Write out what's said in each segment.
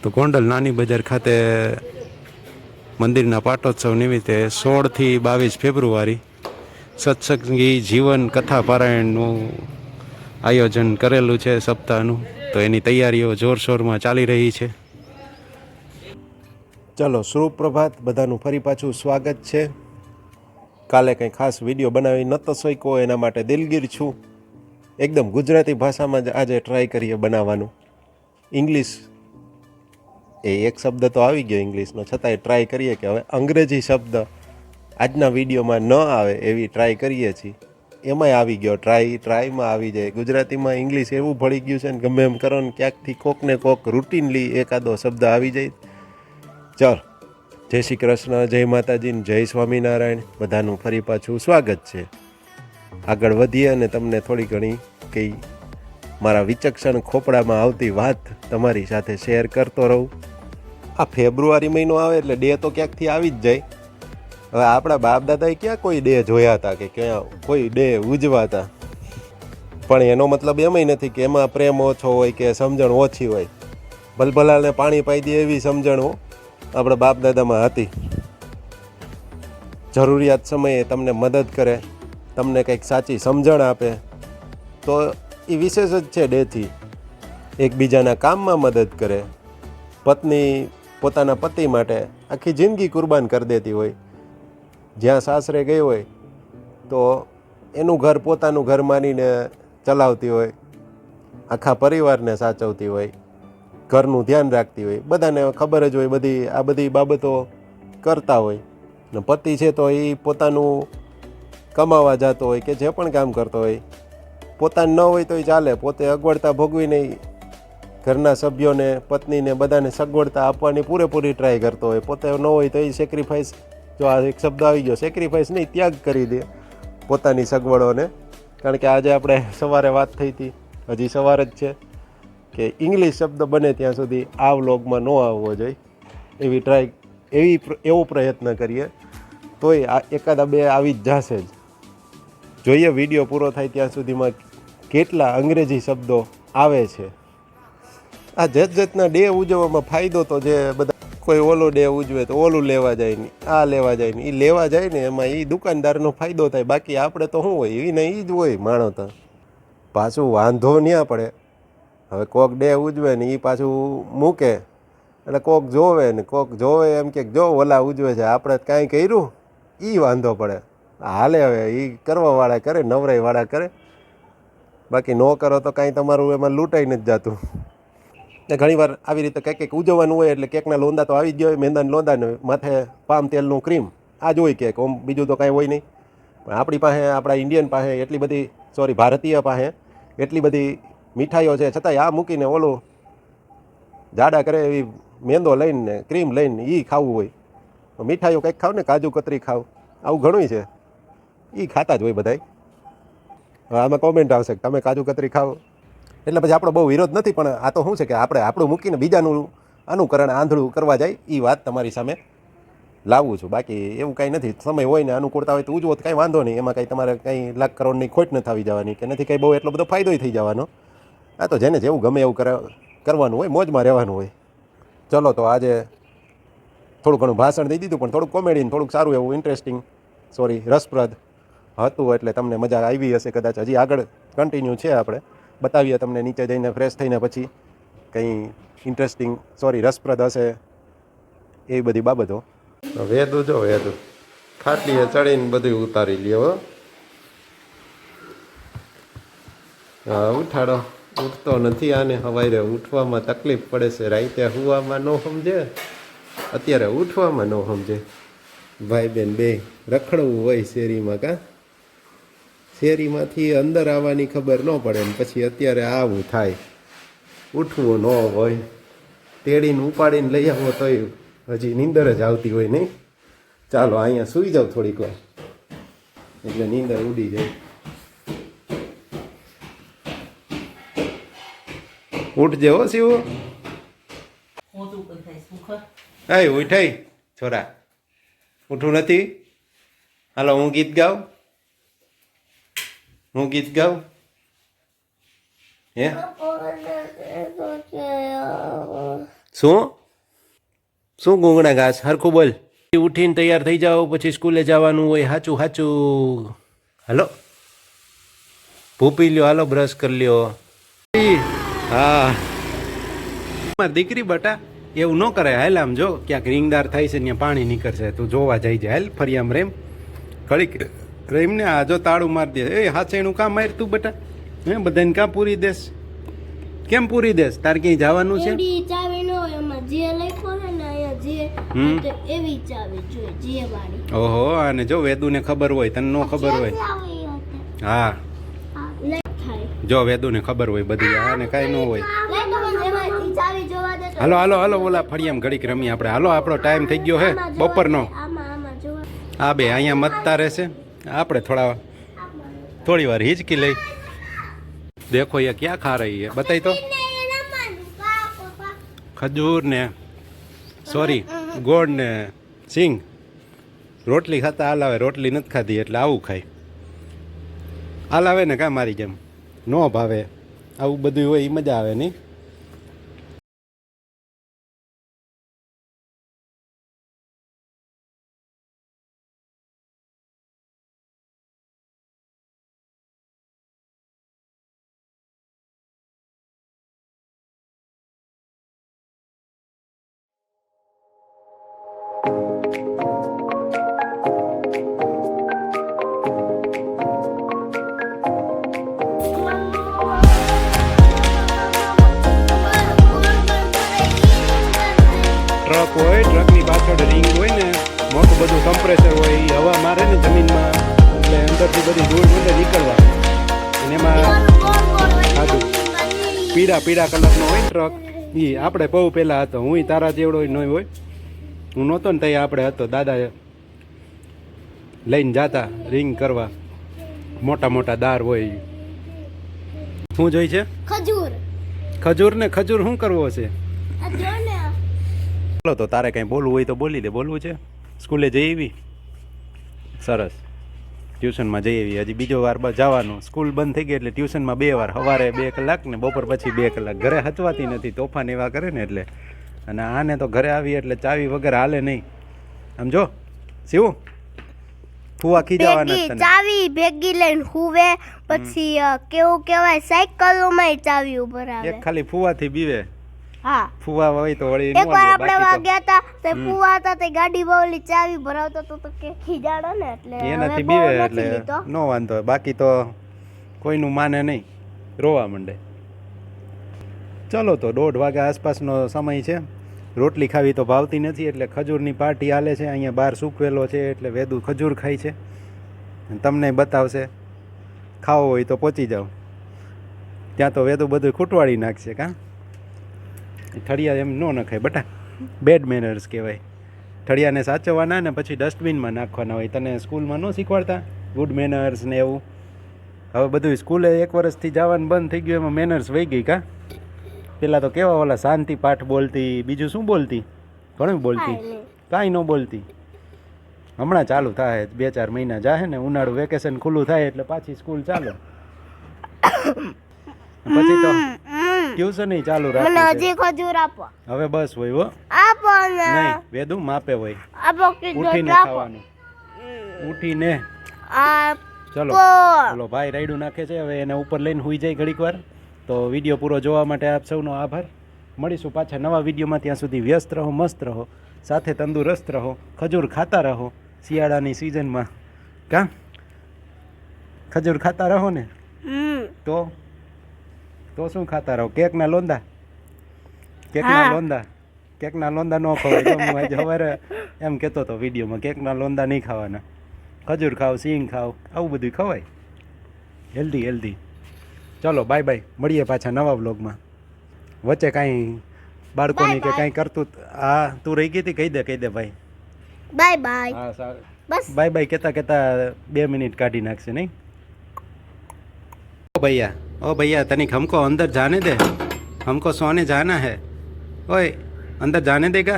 તો ગોંડલ નાની બજાર ખાતે મંદિરના પાટોત્સવ નિમિત્તે 16 થી 22 ફેબ્રુઆરી સત્સંગી જીવન કથા પારાયણનું આયોજન કરેલું છે સપ્તાહનું. તો એની તૈયારીઓ જોરશોરમાં ચાલી રહી છે. ચલો, સુપ્રભાત, બધાનું ફરી પાછું સ્વાગત છે. કાલે કંઈ ખાસ વિડીયો બનાવી નહોતો શક્યો, એના માટે દિલગીર છું. એકદમ ગુજરાતી ભાષામાં જ આજે ટ્રાય કરીએ બનાવવાનું. ઇંગ્લિશ એક શબ્દ તો આવી ગયો ઇંગ્લિશનો, છતાંય ટ્રાય કરીએ કે હવે અંગ્રેજી શબ્દ આજના વિડીયોમાં ન આવે એવી ટ્રાય કરીએ છીએ. એમાંય આવી ગયો, ટ્રાયમાં આવી જાય. ગુજરાતીમાં ઇંગ્લિશ એવું ભળી ગયું છે ને, ગમે એમ કરો ને ક્યાંકથી કોકને કોક રૂટીનલી એકાદો શબ્દ આવી જાય. ચાલ, જય શ્રી કૃષ્ણ, જય માતાજી, જય સ્વામિનારાયણ, બધાનું ફરી પાછું સ્વાગત છે. આગળ વધીએ અને તમને થોડી ઘણી કંઈ મારા વિચક્ષણ ખોપડામાં આવતી વાત તમારી સાથે શેર કરતો રહું. આ ફેબ્રુઆરી મહિનો આવે એટલે ડે તો ક્યાંકથી આવી જ જાય. હવે આપણા બાપ દાદાએ ક્યાં કોઈ ડે જોયા હતા કે ક્યાં કોઈ ડે ઉજવાતા? પણ એનો મતલબ એમાંય નથી કે એમાં પ્રેમ ઓછો હોય કે સમજણ ઓછી હોય. ભલભલાને પાણી પાઈ દે એવી સમજણ આપણા બાપ દાદામાં હતી. જરૂરિયાત સમયે તમને મદદ કરે, તમને કંઈક સાચી સમજણ આપે, તો એ વિશેષ જ છે ડેથી. એકબીજાના કામમાં મદદ કરે. પત્ની પોતાના પતિ માટે આખી જિંદગી કુરબાન કરી દેતી હોય. જ્યાં સાસરે ગઈ હોય તો એનું ઘર પોતાનું ઘર માનીને ચલાવતી હોય, આખા પરિવારને સાચવતી હોય, ઘરનું ધ્યાન રાખતી હોય. બધાને ખબર જ હોય આ બધી બાબતો કરતા હોય. ને પતિ છે તો એ પોતાનું કમાવા જતો હોય કે જે પણ કામ કરતો હોય, પોતાનું ન હોય તો એ ચાલે, પોતે અગવડતા ભોગવીને ઘરના સભ્યોને, પત્નીને બધાને સગવડતા આપવાની પૂરેપૂરી ટ્રાય કરતો હોય. પોતે ન હોય તો એ સેક્રિફાઈસ, જો આ એક શબ્દ આવી ગયો, સેક્રિફાઈસ નહીં, ત્યાગ કરી દે પોતાની સગવડોને. કારણ કે આજે આપણે સવારે વાત થઈ હતી, હજી સવાર જ છે, કે ઇંગ્લિશ શબ્દ બને ત્યાં સુધી આ વ્લોગમાં ન આવવો જોઈએ એવો પ્રયત્ન કરીએ. તોય આ એકાદા બે આવી જ જશે જ. જોઈએ વિડીયો પૂરો થાય ત્યાં સુધીમાં કેટલા અંગ્રેજી શબ્દો આવે છે. આ જાતના ડે ઉજવવામાં ફાયદો તો જે બધા કોઈ ઓલો ડે ઉજવે તો ઓલું લેવા જાય ને આ લેવા જાય ને એ લેવા જાય ને એમાં એ દુકાનદારનો ફાયદો થાય. બાકી આપણે તો શું હોય, એને એ જ હોય માણો તો. પાછું વાંધો ન્યા પડે. હવે કોક ડે ઉજવે ને એ પાછું મૂકે એટલે કોક જોવે એમ કે જો ઓલા ઉજવે છે, આપણે કાંઈ કર્યું, એ વાંધો પડે. હાલે, હવે એ કરવાવાળા કરે, નવરાઈવાળા કરે. બાકી ન કરો તો કાંઈ તમારું એમાં લૂંટાઈ નથી જતું. ને ઘણીવાર આવી રીતે કંઈક ઉજવવાનું હોય એટલે કેકના લોંદા તો આવી જ ગયા હોય, મેંદાના લોંદા ને માથે પામ તેલનું ક્રીમ, આ જ હોય કેક. ઓમ બીજું તો કાંઈ હોય નહીં. પણ આપણી પાસે, આપણા ઇન્ડિયન પાસે એટલી બધી, ભારતીય પાસે એટલી બધી મીઠાઈઓ છે, છતાંય આ મૂકીને ઓલું જાડા કરે એવી મેંદો લઈને, ક્રીમ લઈને એ ખાવું હોય. મીઠાઈઓ કંઈક ખાવ ને, કાજુ કતરી ખાવ, આવું ઘણું છે, એ ખાતા જ હોય બધાય. હવે આમાં કોમેન્ટ આવશે કે તમે કાજુ કતરી ખાવ એટલે પછી આપણો બહુ વિરોધ નથી. પણ આ તો શું છે કે આપણે આપણું મૂકીને બીજાનું અનુકરણ આંધળું કરવા જાય, એ વાત તમારી સામે લાવું છું. બાકી એવું કાંઈ નથી. સમય હોય ને અનુકૂળતા હોય તો ઉજવો તો કાંઈ વાંધો નહીં. એમાં કાંઈ તમારે કંઈ લાખ કરોડની ખોટ નથી આવી જવાની, કે નથી કંઈ બહુ એટલો બધો ફાયદો થઈ જવાનો. આ તો જેને જેવું ગમે એવું કરવાનું હોય, મોજમાં રહેવાનું હોય. ચલો, તો આજે થોડું ઘણું ભાષણ દઈ દીધું, પણ થોડુંક કોમેડીને થોડુંક સારું એવું ઇન્ટરેસ્ટિંગ, રસપ્રદ હતું. એટલે તમને મજા આવી હશે કદાચ. હજી આગળ કન્ટિન્યુ છે, આપણે બતાવીએ તમને નીચે જઈને ફ્રેશ થઈને પછી કંઈ ઇન્ટરેસ્ટિંગ, રસપ્રદ હશે એવી બધી બાબતો. વેદું ખાટલીએ ચડીને બધું ઉતારી લ્યો. હા, ઉઠાડો. ઉઠતો નથી. આને હવારે ઉઠવામાં તકલીફ પડે છે, રાતે હુવામાં ન સમજે, અત્યારે ઉઠવામાં ન સમજે. ભાઈ બેન બે રખડવું હોય શેરીમાં. શેરીમાંથી અંદર આવવાની ખબર ન પડે ને પછી અત્યારે આવું થાય. ઉઠવું ન હોય, તેડીને ઉપાડીને લઈ આવો તોય હજી નીંદર જ આવતી હોય નહીં. ચાલો, અહીંયા સૂઈ જાવ થોડીક વાર એટલે નીંદર ઉડી જાય. ઉઠજે હો શિવ. ઉઠાઈ છોરા, ઉઠું નથી. હાલો, હું ગીત ગાઉં. હે શું? શું ગુંગણા ઘાસ હરખું બોલ. ઉઠીને તૈયાર થઈ જાઓ પછી સ્કૂલે જવાનું હોય. હાચું હાચું. હાલો ભૂપી લ્યો, હાલો બ્રશ કરી લ્યો. હા મારી દીકરી બટા એવું ન કરે. હાલ આમ જો ક્યાંક રીંગદાર થાય છે ત્યાં પાણી નીકળશે, તું જોવા જઈ જાય. હાલ ફરી આમ રેમ ઘડીક રેમને. આ જો તાળું મારી દે. એ હાથે એનું કામ માર તું બટા. હે બધાને કામ પૂરી દેશ? કેમ પૂરી દેશ? તાર ક્યાંય જવાનું છે? એવી ચાવી નો હોય, એમાં જે લખ્યો છે ને અહીંયા જે તો એવી ચાવી જોઈએ, જે વાળી. ઓહો અને જો વેદુને ખબર હોય તને ન ખબર હોય. હા થાય જો વેદુને ખબર હોય બધી, આને કાંઈ ન હોય. એમાં ઈ ચાવી જોવા દે તો હાલો હાલો હાલો ઓલા ફળિયામ ઘડીક રમી આપણે. હાલો આપણો ટાઈમ થઈ ગયો હે બપોરનો. આમાં જોવા આ બે અહીંયા મતતા રહેશે, આપણે થોડી વાર હિચકી લઈ. દેખો ये क्या खा रही है बताई तो. ખજૂર ને સોરી ગોળ ને સિંગ રોટલી ખાતા હાલ આવે. રોટલી નથી ખાધી એટલે આવું ખાય. હાલ આવે ને કાં મારી જેમ ન ભાવે આવું બધું હોય એ મજા આવે નહીં. ટ્રક હોય, ટ્રકની પાછળ રિંગ હોય ને મોટું બધું કમ્પ્રેસર હોય, એ હવા મારે ને જમીનમાં એટલે અંદરથી બધી ધૂળ બધે નીકળવા. અને એમાં સાદું પીળા પીળા કલરનો હોય ને ટ્રક. એ આપણે બહુ પહેલાં હતો, હું તારા જેવડો ન હોય. હું નહોતો ને ત્યાં આપણે હતો, દાદા લઈને જાતા રિંગ કરવા. મોટા મોટા દાર હોય. શું જોઈ છે? ખજૂર. ખજૂર ને ખજૂર શું કરવો છે? આ જો ને ચાલો તો તારે કંઈ બોલવું હોય તો બોલી દે. બોલવું છે? સ્કૂલે જઈ આવી? સરસ. ટ્યુશનમાં જઈ આવી. હજી બીજો વાર જવાનું. સ્કૂલ બંધ થઈ ગઈ એટલે ટ્યુશનમાં 2 વાર, સવારે 2 કલાક ને બપોર પછી 2 કલાક. ઘરે હચવાતી નથી, તોફાન એવા કરે ને એટલે. અને આને તો ઘરે આવી એટલે ચાવી વગર હાલે નહીં. આમ જો શિવું ફુવા ખીજાવાના જ તને. ચાવી ભેગી લઈને હુવે પછી કેવું કહેવાય સાયકલોમાં ચાવી ઉપર આવે. એક ખાલી ફુવાથી બીવે. હા ફુવા હોય તો વળી એકવાર આપણે વાગ્યા હતા તે ફુવા હતા તે ગાડી બાવલી ચાવી ભરાવતો તો કે ખીજાડો ને એટલે એનાથી બીવે એટલે નો વાંધો. બાકી તો કોઈનું માને નહીં, રોવા માંડે. ચલો તો 1:30 વાગ્યા આસપાસનો સમય છે. રોટલી ખાવી તો ભાવતી નથી એટલે ખજૂરની પાર્ટી હાલે છે. અહીંયા બહાર સૂકવેલો છે એટલે વેદુ ખજૂર ખાય છે. તમને બતાવશે. ખાવો હોય તો પહોંચી જાઓ. ત્યાં તો વેદુ બધું ખૂટવાડી નાખશે. કાં ઠળિયા એમ ન નખાય બટા, બેડ મેનર્સ કહેવાય. ઠળિયાને સાચવવાના ને પછી ડસ્ટબિનમાં નાખવાના હોય. તને સ્કૂલમાં ન શીખવાડતા ગુડ મેનર્સ ને એવું? હવે બધું સ્કૂલે 1 વર્ષથી જવાનું બંધ થઈ ગયું, એમાં મેનર્સ વહી ગઈ. કાં પેલા તો કેવા ઓલા શાંતિ પાઠ બોલતી, બીજું શું બોલતી? ઘણું બોલતી, કાંઈ ન બોલતી. હમણાં ચાલુ થાય 2-4 મહિના જાહે ને ઉનાળુ વેકેશન ખુલ્લું થાય એટલે પાછી સ્કૂલ ચાલુ. પછી તો ટ્યુશન ચાલુ મને રાખે. હજી ખજૂર આપો. હવે બસ હોય હો. આપો ને નહીં વેદુ માપે હોય. આપો કીધું ઉઠીને તો આપો. ખાવાનું. ઉઠીને આ ચલો બોલો ભાઈ રાયડું નાખે છે. હવે એને ઉપર લઈને હુઈ જાય ઘડીક વાર. તો વિડીયો પૂરો જોવા માટે આપ સૌનો આભાર. મળીશું પાછા નવા વિડીયોમાં. ત્યાં સુધી વ્યસ્ત રહો, મસ્ત રહો, સાથે તંદુરસ્ત રહો, ખજૂર ખાતા રહો શિયાળાની સિઝનમાં. કાં ખજૂર ખાતા રહો ને તો શું ખાતા રહો? કેકના લોંદા, કેકના લોંદા, કેકના લોંદા ન ખવાય. તો હું આજે સવારે એમ કહેતો હતો વિડીયોમાં, કેકના લોંદા નહીં ખાવાના. ખજૂર ખાવ, સિંગ ખાવ, આવું બધું ખવાય. Healthy healthy. ચલો બાય બાય. મળીએ પાછા નવા વ્લોગમાં. વચ્ચે કાંઈ બાળકોની કે કાંઈ કરતું હા તું રહી ગઈ હતી? કહી દે ભાઈ. Bye bye. હા સારું. બસ बाय बाय कहता 2 मिनट काटी नाख से नहीं. ओ भैया तनिक हमको अंदर जाने दे, हमको सोने जाना है. ओए अंदर जाने देगा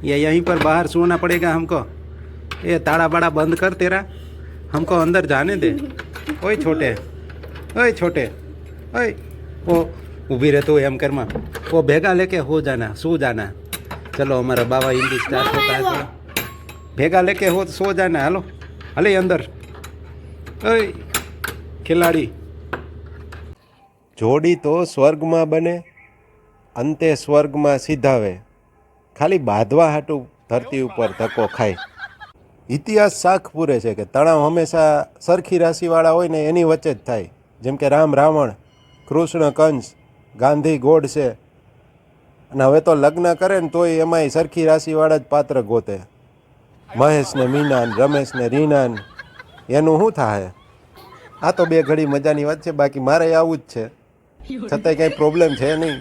या यहीं पर बाहर सोना पड़ेगा हमको? ये ताड़ा बाड़ा बंद कर तेरा, हमको अंदर जाने दे. ओए छोटे, ओए छोटे, ओए वो ઊભી રહે તું એમ કરમાં. वो भेगा लेके हो जाना, सो जाना. चलो हमारा बाबा हिंदी स्टार्ट होता है थोड़ा भेगा लेके हो तो सो जाना हालो हले अंदर ओए खिलाड़ी જોડી તો સ્વર્ગમાં બને અંતે સ્વર્ગમાં સીધાવે ખાલી બાંધવા હાટું ધરતી ઉપર ધક્કો ખાય ઇતિહાસ સાખ પૂરે છે કે તણાવ હંમેશા સરખી રાશિવાળા હોય ને એની વચ્ચે જ થાય જેમ કે રામ રાવણ કૃષ્ણ કંસ ગાંધી ગોડસે અને હવે તો લગ્ન કરે ને તોય એમાંય સરખી રાશિવાળા જ પાત્ર ગોતે મહેશ ને મીના ને રમેશ ને રીના ને એનું શું થાય આ તો બે ઘડી મજાની વાત છે બાકી મારે આવું જ છે છતાંય કાંઈ પ્રોબ્લેમ છે નહીં